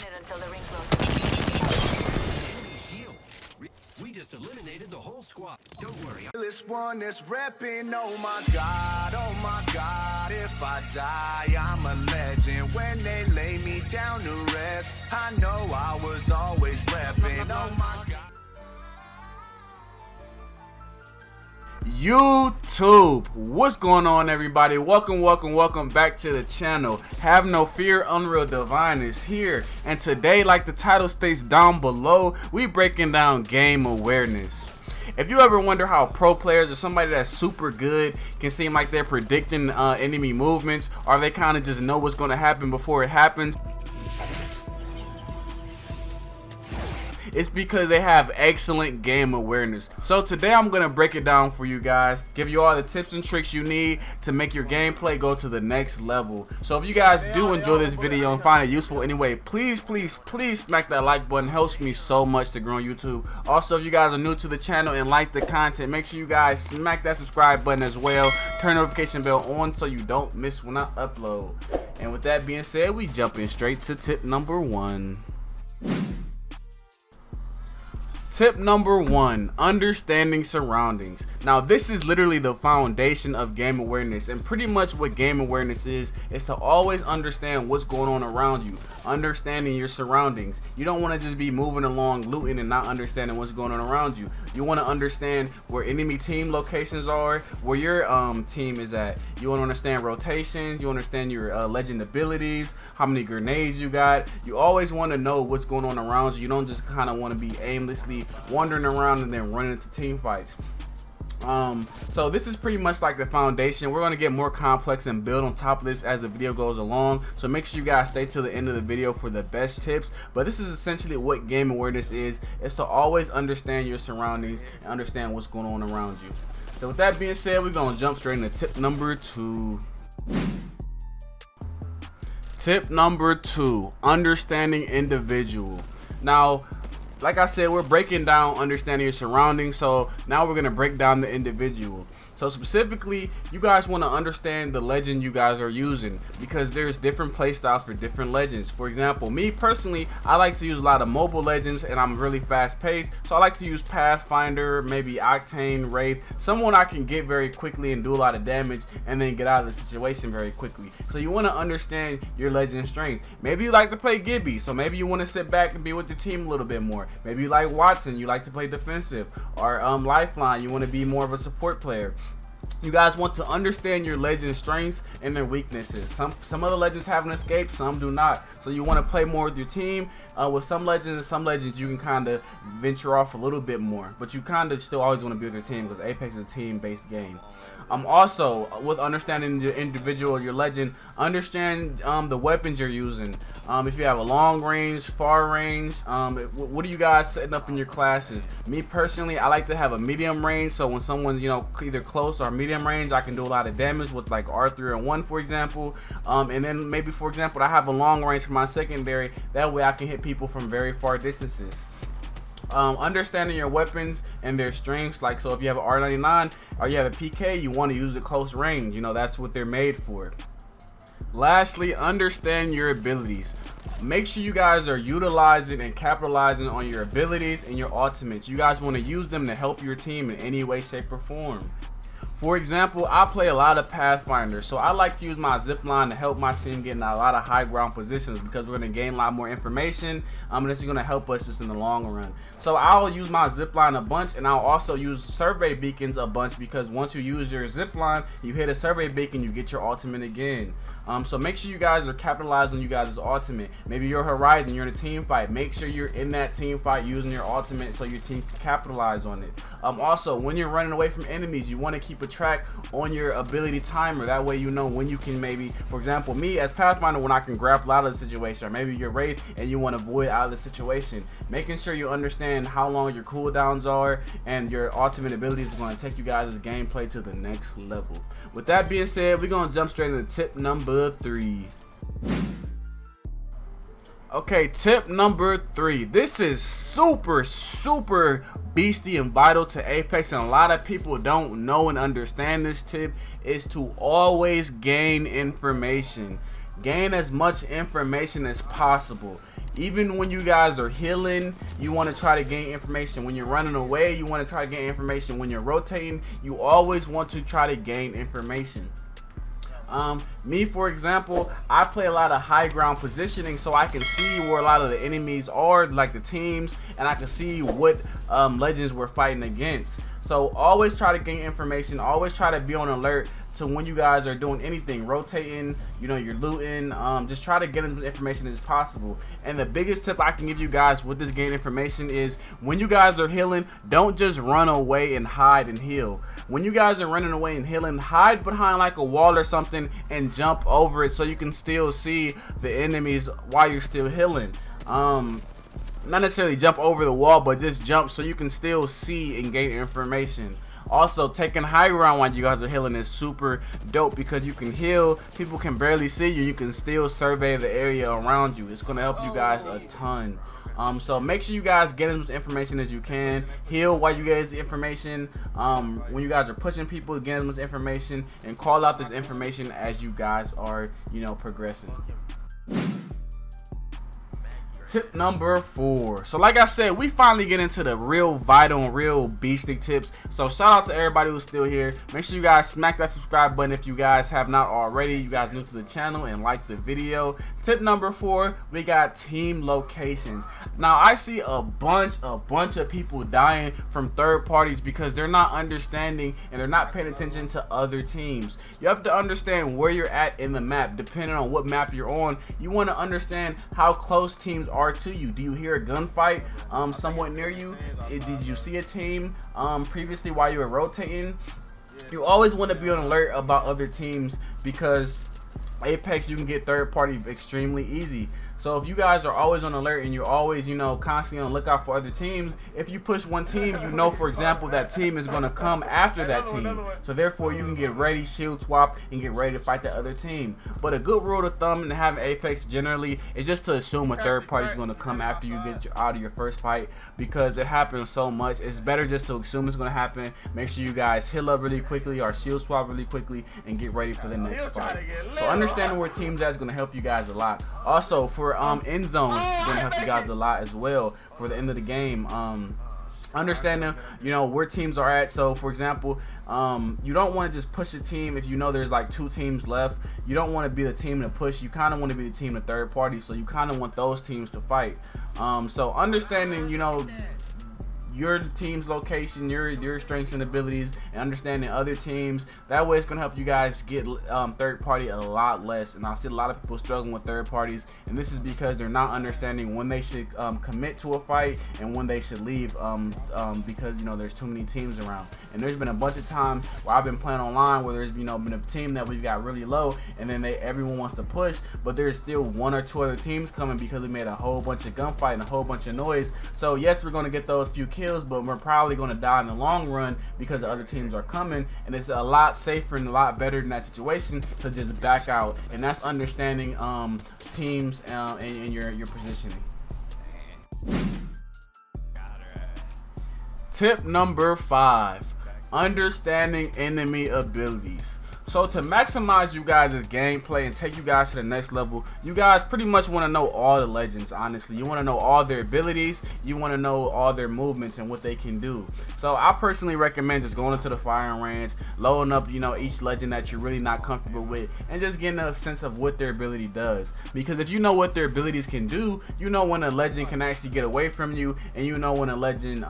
minute until the ring closes. Enemy shield. We just eliminated the whole squad. Don't worry. This one is reppin', oh my God, if I die, I'm a legend. When they lay me down to rest, I know I was always reppin', oh my God. YouTube, what's going on, everybody? Welcome back to the channel. Have no fear, Unreal Divine is here, and today, like the title states down below, we breaking down game awareness. If you ever wonder how pro players or somebody that's super good can seem like they're predicting enemy movements, or they kind of just know what's going to happen before it happens, it's because they have excellent game awareness. So today I'm going to break it down for you guys, give you all the tips and tricks you need to make your gameplay go to the next level. So if you guys do enjoy this video and find it useful anyway, please smack that like button. It helps me so much to grow on YouTube. Also, if you guys are new to the channel and like the content, make sure you guys smack that subscribe button as well. Turn notification bell on so you don't miss when I upload. And with that being said, we jumping straight to tip number 1. Tip number 1, understanding surroundings. Now this is literally the foundation of game awareness, and pretty much what game awareness is to always understand what's going on around you, understanding your surroundings. You don't want to just be moving along looting and not understanding what's going on around you. You want to understand where enemy team locations are, where your team is at. You want to understand rotations, you understand your legend abilities, how many grenades you got. You always want to know what's going on around you. You don't just kind of want to be aimlessly wandering around and then running into team fights. So this is pretty much like the foundation. We're going to get more complex and build on top of this as the video goes along, so make sure you guys stay till the end of the video for the best tips. But this is essentially what game awareness is to always understand your surroundings and understand what's going on around you. So with that being said, we're going to jump straight into tip number 2. Tip number 2, understanding individual. Now, like I said, we're breaking down understanding your surroundings, so now we're going to break down the individual. So specifically, you guys want to understand the legend you guys are using, because there's different play styles for different legends. For example, me personally, I like to use a lot of mobile legends, and I'm really fast paced, so I like to use Pathfinder, maybe Octane, Wraith, someone I can get very quickly and do a lot of damage and then get out of the situation very quickly. So you want to understand your legend strength. Maybe you like to play Gibby, so maybe you want to sit back and be with your team a little bit more. Maybe you like Watson, you like to play defensive, or Lifeline, you want to be more of a support player. You guys want to understand your legend strengths and their weaknesses. Some other legends have an escape, some do not. So you want to play more with your team. With some legends you can kind of venture off a little bit more, but you kind of still always want to be with your team, because Apex is a team-based game. Also, with understanding your individual, your legend, understand the weapons you're using. If you have a long range, far range, what are you guys setting up in your classes? Me personally, I like to have a medium range, so when someone's either close or medium range, I can do a lot of damage with like R301, for example. And then maybe, for example, I have a long range for my secondary. That way I can hit people from very far distances. Understanding your weapons and their strengths, like, so if you have an R99 or you have a PK, you want to use the close range. That's what they're made for. Lastly, understand your abilities. Make sure you guys are utilizing and capitalizing on your abilities and your ultimates. You guys want to use them to help your team in any way, shape, or form. For example, I play a lot of Pathfinder, so I like to use my zipline to help my team get in a lot of high ground positions, because we're going to gain a lot more information, and this is going to help us just in the long run. So I'll use my zipline a bunch, and I'll also use survey beacons a bunch, because once you use your zipline, you hit a survey beacon, you get your ultimate again. So make sure you guys are capitalizing on you guys' ultimate. Maybe you're Horizon, you're in a team fight. Make sure you're in that team fight using your ultimate so your team can capitalize on it. Also, when you're running away from enemies, you want to keep a track on your ability timer. That way you know when you can, maybe, for example, me as Pathfinder, when I can grapple out of the situation, or maybe you're Wraith and you want to avoid out of the situation. Making sure you understand how long your cooldowns are and your ultimate abilities is going to take you guys' gameplay to the next level. With that being said, we're going to jump straight into tip number 3. Okay, tip number 3. This is super beastie and vital to Apex, and a lot of people don't know and understand this tip, is to always gain information. Gain as much information as possible. Even when you guys are healing, you want to try to gain information. When you're running away, you want to try to gain information. When you're rotating, you always want to try to gain information. Me, for example, I play a lot of high ground positioning, so I can see where a lot of the enemies are, like the teams, and I can see what legends we're fighting against. So always try to gain information, always try to be on alert to when you guys are doing anything, rotating, you know, you're looting, just try to get as much information as possible. And the biggest tip I can give you guys with this gain information is when you guys are healing, don't just run away and hide and heal. When you guys are running away and healing, hide behind like a wall or something and jump over it so you can still see the enemies while you're still healing. Not necessarily jump over the wall, but just jump so you can still see and gain information. Also, taking high ground while you guys are healing is super dope because you can heal, people can barely see you, you can still survey the area around you. It's going to help you guys a ton. So make sure you guys get as much information as you can. Heal while you get this information. When you guys are pushing people, get as much information, and call out this information as you guys are, you know, progressing. Tip number 4. So like I said, we finally get into the real vital and real beasting tips. So shout out to everybody who's still here. Make sure you guys smack that subscribe button if you guys have not already. You guys new to the channel, and like the video. Tip number 4, we got team locations. Now I see a bunch of people dying from third parties because they're not understanding and they're not paying attention to other teams. You have to understand where you're at in the map. Depending on what map you're on, you want to understand how close teams are to you. Do you hear a gunfight somewhat near you? Did you see a team previously while you were rotating? You always want to be on alert about other teams because Apex, you can get third party extremely easy. So if you guys are always on alert and you're always, you know, constantly on the lookout for other teams, if you push one team, you know, for example, that team is going to come after that team. So therefore you can get ready, shield swap, and get ready to fight that other team. But a good rule of thumb in having Apex generally is just to assume a third party is going to come after you get out of your first fight, because it happens so much. It's better just to assume it's going to happen. Make sure you guys heal up really quickly or shield swap really quickly and get ready for the next fight. So understanding where teams at is going to help you guys a lot. Also for end zones is going to help you guys a lot as well for the end of the game. Understanding, you know, where teams are at. So for example, you don't want to just push a team if you know there's like 2 teams left. You don't want to be the team to push. You kind of want to be the team to third party, so you kind of want those teams to fight. So understanding, you know, your team's location, your strengths and abilities, and understanding other teams, that way it's gonna help you guys get third party a lot less. And I see a lot of people struggling with third parties, and this is because they're not understanding when they should commit to a fight and when they should leave, because, you know, there's too many teams around. And there's been a bunch of times where I've been playing online where there's, you know, been a team that we've got really low, and then everyone wants to push, but there's still 1 or 2 other teams coming because we made a whole bunch of gunfight and a whole bunch of noise. So yes, we're gonna get those few kills, but we're probably going to die in the long run because the other teams are coming, and it's a lot safer and a lot better in that situation to just back out. And that's understanding teams and your positioning. Tip number 5, understanding enemy abilities. So to maximize you guys' gameplay and take you guys to the next level, you guys pretty much want to know all the legends. Honestly, you want to know all their abilities, you want to know all their movements and what they can do. So I personally recommend just going into the firing range, loading up, you know, each legend that you're really not comfortable with, and just getting a sense of what their ability does. Because if you know what their abilities can do, you know when a legend can actually get away from you, and you know when a legend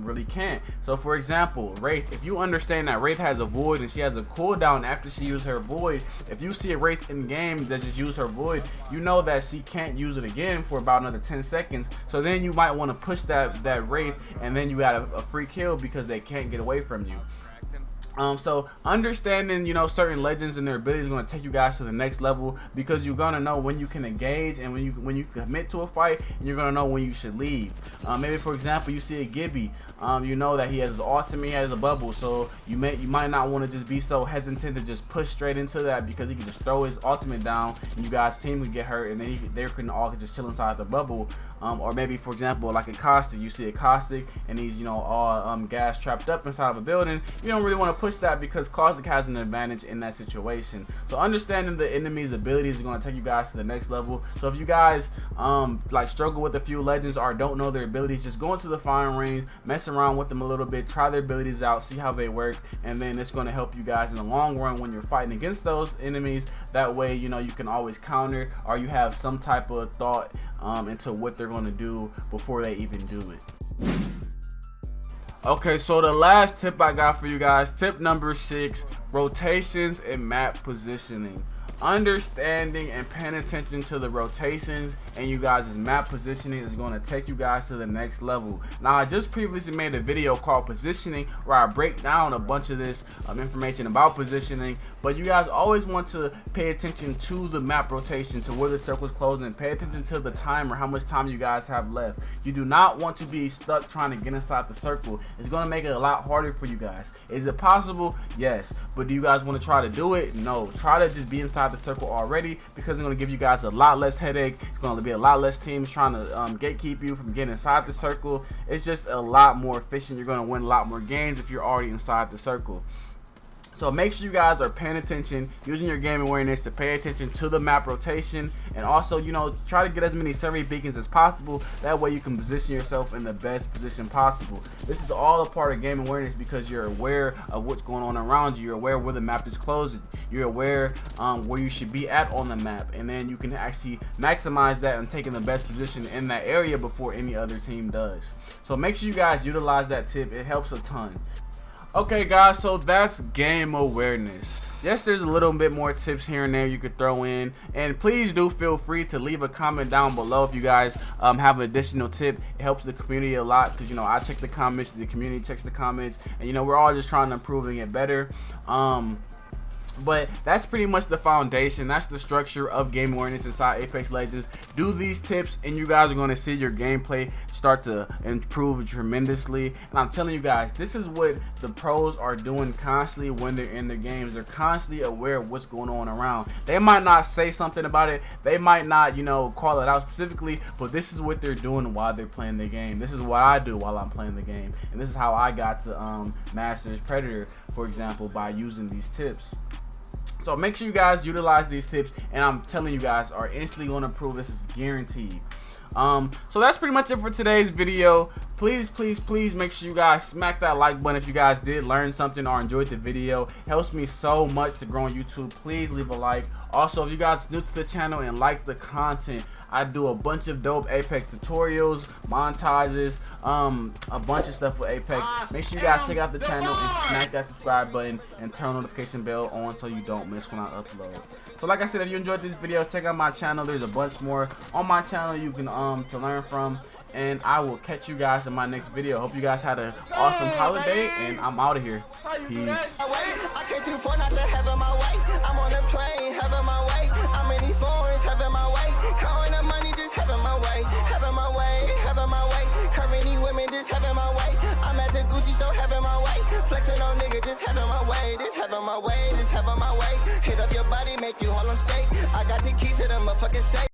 really can't. So for example, Wraith, if you understand that Wraith has a void and she has a cooldown after she uses her void, if you see a Wraith in game that just use her void, you know that she can't use it again for about another 10 seconds. So then you might want to push that Wraith, and then you got a free kill because they can't get away from you. So understanding, you know, certain legends and their abilities is going to take you guys to the next level, because you're going to know when you can engage and when you commit to a fight, and you're going to know when you should leave. Maybe for example, you see a Gibby, you know that he has his ultimate, he has a bubble, so you might not want to just be so hesitant to just push straight into that, because he can just throw his ultimate down and you guys team could get hurt, and then they can all just chill inside the bubble. Or maybe for example like a Caustic, you see a Caustic and he's, you know, all gas trapped up inside of a building. You don't really want to push push that because Caustic has an advantage in that situation. So understanding the enemy's abilities is going to take you guys to the next level. So if you guys like struggle with a few legends or don't know their abilities, just go into the firing range, mess around with them a little bit, try their abilities out, see how they work, and then it's going to help you guys in the long run when you're fighting against those enemies. That way, you know, you can always counter, or you have some type of thought into what they're going to do before they even do it. Okay, so the last tip I got for you guys, tip number 6, rotations and map positioning. Understanding and paying attention to the rotations and you guys' map positioning is going to take you guys to the next level. Now, I just previously made a video called positioning where I break down a bunch of this information about positioning, but you guys always want to pay attention to the map rotation, to where the circle's closing, and pay attention to the timer, how much time you guys have left. You do not want to be stuck trying to get inside the circle. It's going to make it a lot harder for you guys. Is it possible? Yes. But do you guys want to try to do it? No. Try to just be inside the circle already, because it's going to give you guys a lot less headache. It's going to be a lot less teams trying to gatekeep you from getting inside the circle. It's just a lot more efficient. You're going to win a lot more games if you're already inside the circle. So make sure you guys are paying attention, using your game awareness to pay attention to the map rotation, and also, you know, try to get as many survey beacons as possible. That way you can position yourself in the best position possible. This is all a part of game awareness because you're aware of what's going on around you. You're aware where the map is closing. You're aware where you should be at on the map, and then you can actually maximize that and taking the best position in that area before any other team does. So make sure you guys utilize that tip. It helps a ton. Okay guys, so that's game awareness. Yes, there's a little bit more tips here and there you could throw in, and please do feel free to leave a comment down below if you guys have an additional tip. It helps the community a lot because, you know, I check the comments, the community checks the comments, and, you know, we're all just trying to improve and get better. But that's pretty much the foundation. That's the structure of game awareness inside Apex Legends. Do these tips and you guys are going to see your gameplay start to improve tremendously. And I'm telling you guys, this is what the pros are doing constantly when they're in their games. They're constantly aware of what's going on around. They might not say something about it. They might not, you know, call it out specifically, but this is what they're doing while they're playing the game. This is what I do while I'm playing the game. And this is how I got to Master's Predator, for example, by using these tips. So make sure you guys utilize these tips, and I'm telling you guys are instantly going to improve. This is guaranteed. So that's pretty much it for today's video. Please make sure you guys smack that like button if you guys did learn something or enjoyed the video. It helps me so much to grow on YouTube. Please leave a like. Also, if you guys are new to the channel and like the content, I do a bunch of dope Apex tutorials, montages, a bunch of stuff with Apex. Make sure you guys check out the channel and smack that subscribe button and turn notification bell on so you don't miss when I upload. So like I said, if you enjoyed this video, check out my channel. There's a bunch more on my channel you can to learn from, and I will catch you guys in my next video. Hope you guys had an awesome holiday, and I'm out of here. Peace. I came too far not to have my way. I'm on a plane, having my way. I'm in these foreigns, having my way. Counting the money, just having my way. Having my way, having my way. Currently women, just having my way. I'm at the Gucci store, having my way. Flexing on nigga, just having my way. Just having my way, just having my way. Hit up your body, make you all them shake. I got the key to the motherfucking safe.